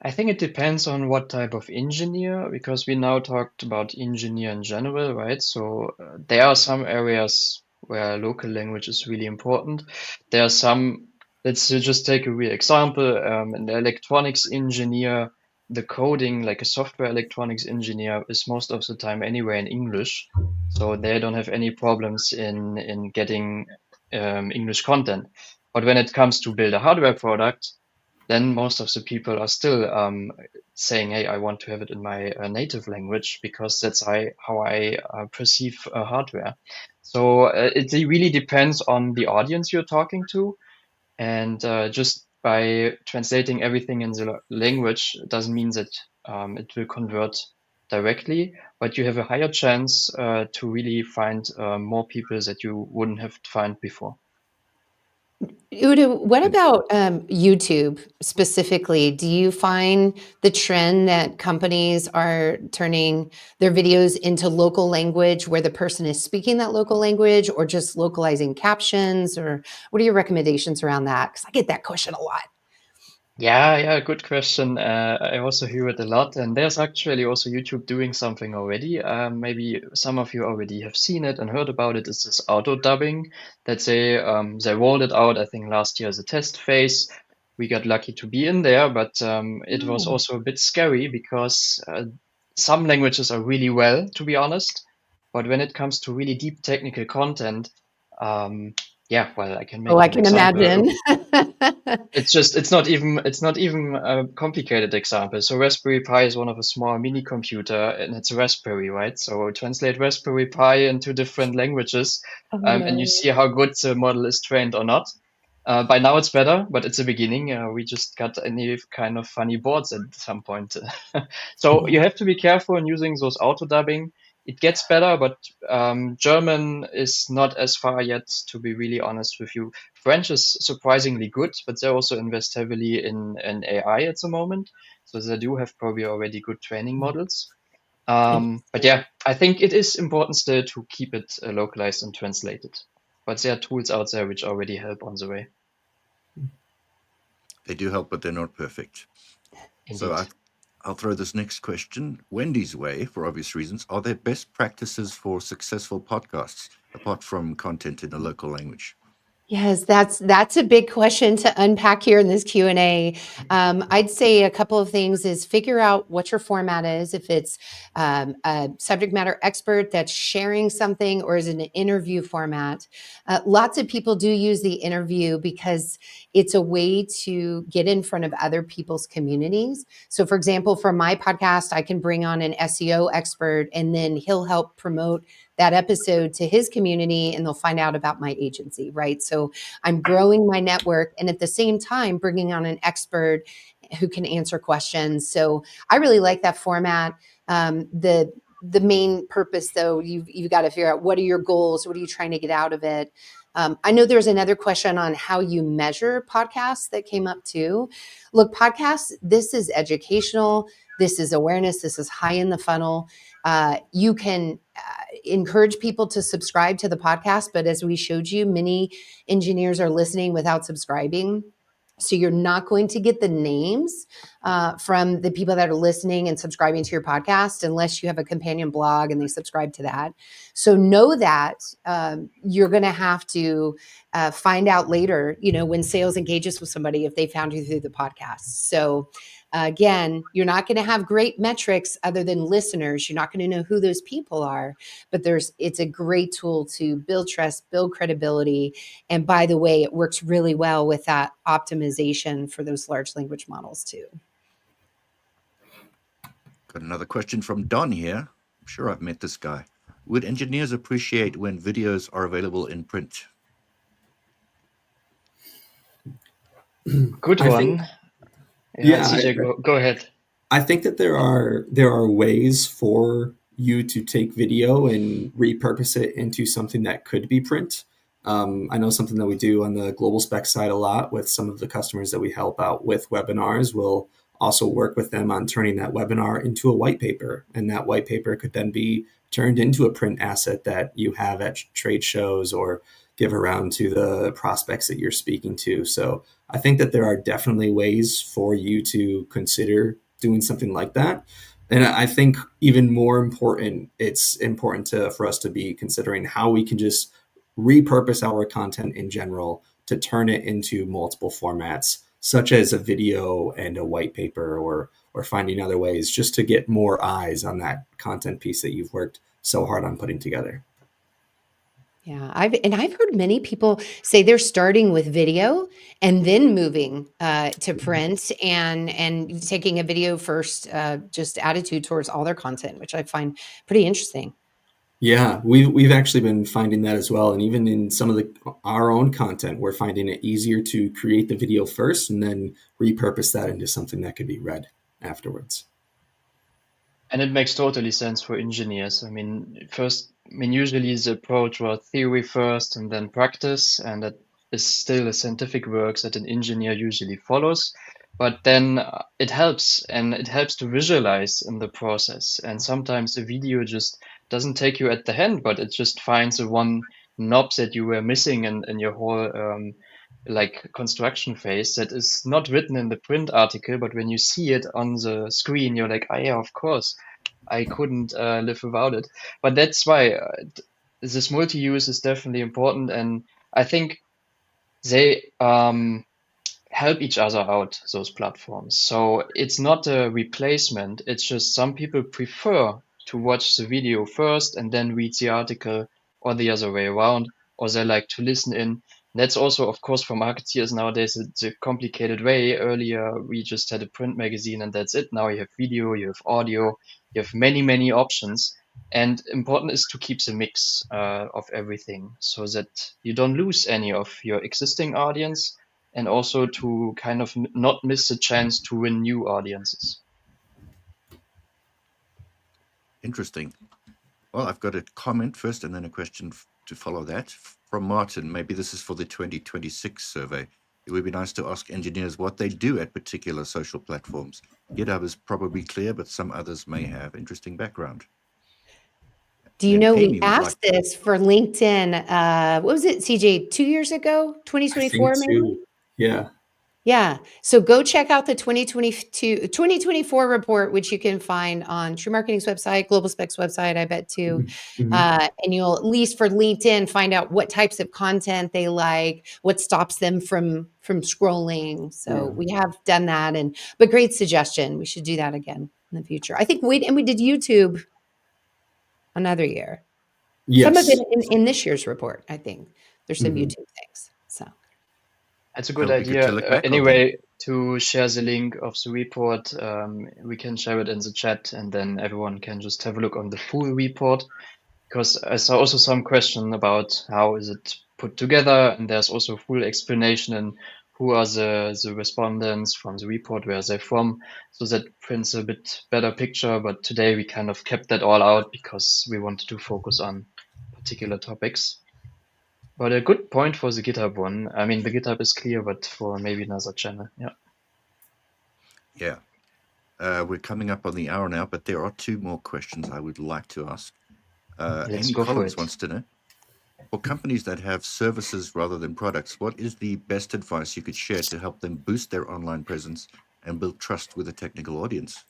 I think it depends on what type of engineer, because we now talked about engineer in general, right? So there are some areas where local language is really important. There are some, let's just take a real example, an electronics engineer, the coding, like a software electronics engineer, is most of the time anywhere in English. So they don't have any problems in getting English content. But when it comes to build a hardware product, then most of the people are still saying, "Hey, I want to have it in my native language because that's how I perceive hardware." So it really depends on the audience you're talking to, and just by translating everything in the language doesn't mean that it will convert directly, but you have a higher chance to really find more people that you wouldn't have found before. Udo, what And about YouTube specifically? Do you find the trend that companies are turning their videos into local language where the person is speaking that local language, or just localizing captions? Or what are your recommendations around that? Because I get that question a lot. Yeah, good question. I also hear it a lot, and there's actually also YouTube doing something already. Maybe some of you already have seen it and heard about it. It's this auto dubbing that they rolled it out, I think, last year as a test phase. We got lucky to be in there, but it was Oh. also a bit scary because some languages are really well, to be honest, but when it comes to really deep technical content, yeah, well, I can Oh, make I an can example. imagine. It's not even a complicated example. So Raspberry Pi is one of a small mini computer and it's a Raspberry, right? So translate Raspberry Pi into different languages, Oh and you no. see how good the model is trained or not. By now it's better, but it's a beginning. We just got any kind of funny boards at some point. So you have to be careful in using those auto dubbing. It gets better, but German is not as far yet, to be really honest with you. French is surprisingly good, but they also invest heavily in AI at the moment. So they do have probably already good training models. But Interesting. yeah, I think it is important still to keep it localized and translated. But there are tools out there which already help on the way. they do help, but they're not perfect. So Indeed. I'll throw this next question Wendy's way, for obvious reasons. Are there best practices for successful podcasts apart from content in a local language? Yes, that's a big question to unpack here in this Q&A. I'd say a couple of things is figure out what your format is. If it's a subject matter expert that's sharing something, or is it an interview format? Lots of people do use the interview because it's a way to get in front of other people's communities. So for example, for my podcast, I can bring on an SEO expert and then he'll help promote that episode to his community and they'll find out about my agency, right? So I'm growing my network and at the same time bringing on an expert who can answer questions. So I really like that format. The main purpose, though, you've got to figure out what are your goals, what are you trying to get out of it. I know there's another question on how you measure podcasts that came up too. Look, podcasts, this is educational, this is awareness, this is high in the funnel. You can encourage people to subscribe to the podcast, but as we showed you, many engineers are listening without subscribing. So you're not going to get the names from the people that are listening and subscribing to your podcast unless you have a companion blog and they subscribe to that. So know that you're going to have to find out later, when sales engages with somebody, if they found you through the podcast. So again, you're not going to have great metrics other than listeners. You're not going to know who those people are, but it's a great tool to build trust, build credibility. And by the way, it works really well with that optimization for those large language models too. Got another question from Don here. I'm sure I've met this guy. Would engineers appreciate when videos are available in print? Good one. CJ, go ahead. I think that there are ways for you to take video and repurpose it into something that could be print. I know something that we do on the GlobalSpec side a lot with some of the customers that we help out with webinars. We'll also work with them on turning that webinar into a white paper, and that white paper could then be turned into a print asset that you have at trade shows or give around to the prospects that you're speaking to. So I think that there are definitely ways for you to consider doing something like that. And I think even more important, it's important for us to be considering how we can just repurpose our content in general to turn it into multiple formats, such as a video and a white paper, or finding other ways just to get more eyes on that content piece that you've worked so hard on putting together. Yeah, I've heard many people say they're starting with video and then moving to print and taking a video first, just attitude towards all their content, which I find pretty interesting. Yeah, we've actually been finding that as well, and even in some of our own content, we're finding it easier to create the video first and then repurpose that into something that could be read afterwards. And it makes totally sense for engineers. Usually the approach was theory first and then practice, and that is still a scientific work that an engineer usually follows. But then it helps to visualize in the process. And sometimes a video just doesn't take you at the hand, but it just finds the one knob that you were missing in your whole construction phase that is not written in the print article, but when you see it on the screen, you're like, oh yeah, of course, I couldn't live without it. But that's why this multi-use is definitely important, and I think they help each other out, those platforms. So it's not a replacement. It's just some people prefer to watch the video first and then read the article, or the other way around, or they like to listen in. That's also, of course, for marketeers nowadays, it's a complicated way. Earlier, we just had a print magazine and that's it. Now you have video, you have audio, you have many, many options. And important is to keep the mix of everything so that you don't lose any of your existing audience, and also to kind of not miss the chance to win new audiences. Interesting. Well, I've got a comment first and then a question to follow that from Martin. Maybe this is for the 2026 survey. It would be nice to ask engineers what they do at particular social platforms. GitHub is probably clear, but some others may have interesting background. Do you know we asked this for LinkedIn, what was it, CJ, 2 years ago, 2024 maybe? Yeah. Yeah. So go check out the 2024 report, which you can find on True Marketing's website, GlobalSpec's website, I bet too. Mhm. And you'll, at least for LinkedIn, find out what types of content they like, what stops them from scrolling. So Yeah. we have done that, but great suggestion. We should do that again in the future. I think we did YouTube another year. Some of it Yes. in this year's report, I think. There's some Mhm. YouTube things. So It's a That good would be good to idea. look back on then. Anyway, to share the link of the report, we can share it in the chat, and then everyone can just have a look on the full report. Because I saw also some question about how is it put together, and there's also full explanation and who are the respondents from the report, where they're from. So that prints a bit better picture. But today we kind of kept that all out because we wanted to focus on particular topics. But a good point for the GitHub one. I mean, the GitHub is clear, but for maybe another channel. Yeah. Yeah. We're coming up on the hour now, but there are two more questions I would like to ask. Let's Amy go for Collins it. wants to know, for companies that have services rather than products, what is the best advice you could share to help them boost their online presence and build trust with a technical audience?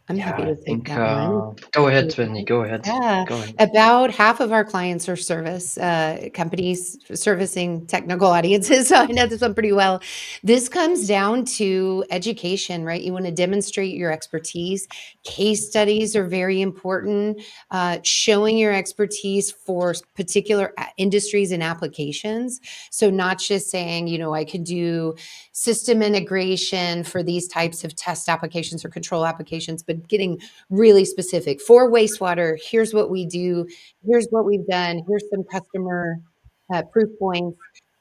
I'm Yeah, happy I to take think, that one. go ahead, Wendy, go ahead. Yeah, Go ahead. about half of our clients are service companies servicing technical audiences. So I know this one pretty well. This comes down to education, right? You want to demonstrate your expertise. Case studies are very important. Showing your expertise for particular industries and applications. So not just saying, I can do system integration for these types of test applications or control applications, but getting really specific. For wastewater, here's what we do, here's what we've done, here's some customer proof points.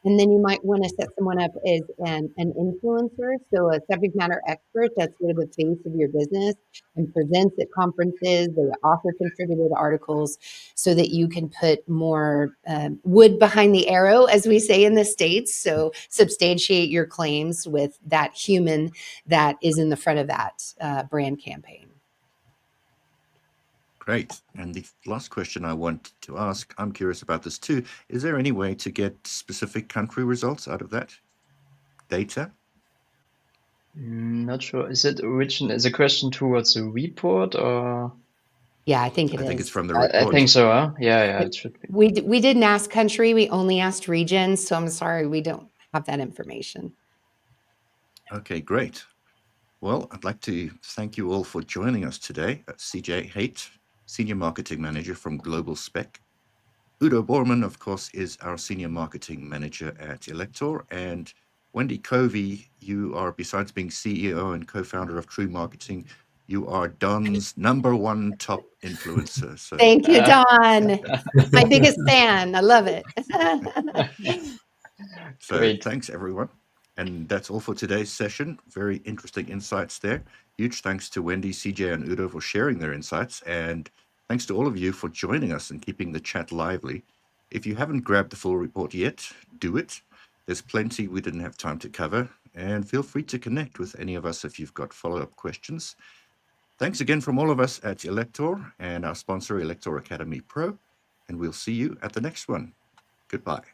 And then you might want to set someone up as an influencer, so a subject matter expert that's sort of the face of your business and presents at conferences. They author contributed articles so that you can put more wood behind the arrow, as we say in the States. So substantiate your claims with that human that is in the front of that brand campaign. Great. And the last question I want to ask, I'm curious about this too. Is there any way to get specific country results out of that data? Not sure. Is the question towards the report or? Yeah, I think it I think it's is. from the I think report. so, huh? Yeah, it should be. We didn't ask country, we only asked regions, so I'm sorry we don't have that information. Okay, great. Well, I'd like to thank you all for joining us today. CJ Haight, Senior Marketing Manager from GlobalSpec. Udo Bormann, of course, is our Senior Marketing Manager at Elektor. And Wendy Covey, you are, besides being CEO and co-founder of TREW Marketing, you are Don's #1 top influencer. So, Thank you, Don. My biggest fan. I love it. Great. thanks, everyone. And that's all for today's session. Very interesting insights there. Huge thanks to Wendy, CJ, and Udo for sharing their insights. And thanks to all of you for joining us and keeping the chat lively. If you haven't grabbed the full report yet, do it. There's plenty we didn't have time to cover. And feel free to connect with any of us if you've got follow-up questions. Thanks again from all of us at Elektor and our sponsor, Elektor Academy Pro. And we'll see you at the next one. Goodbye.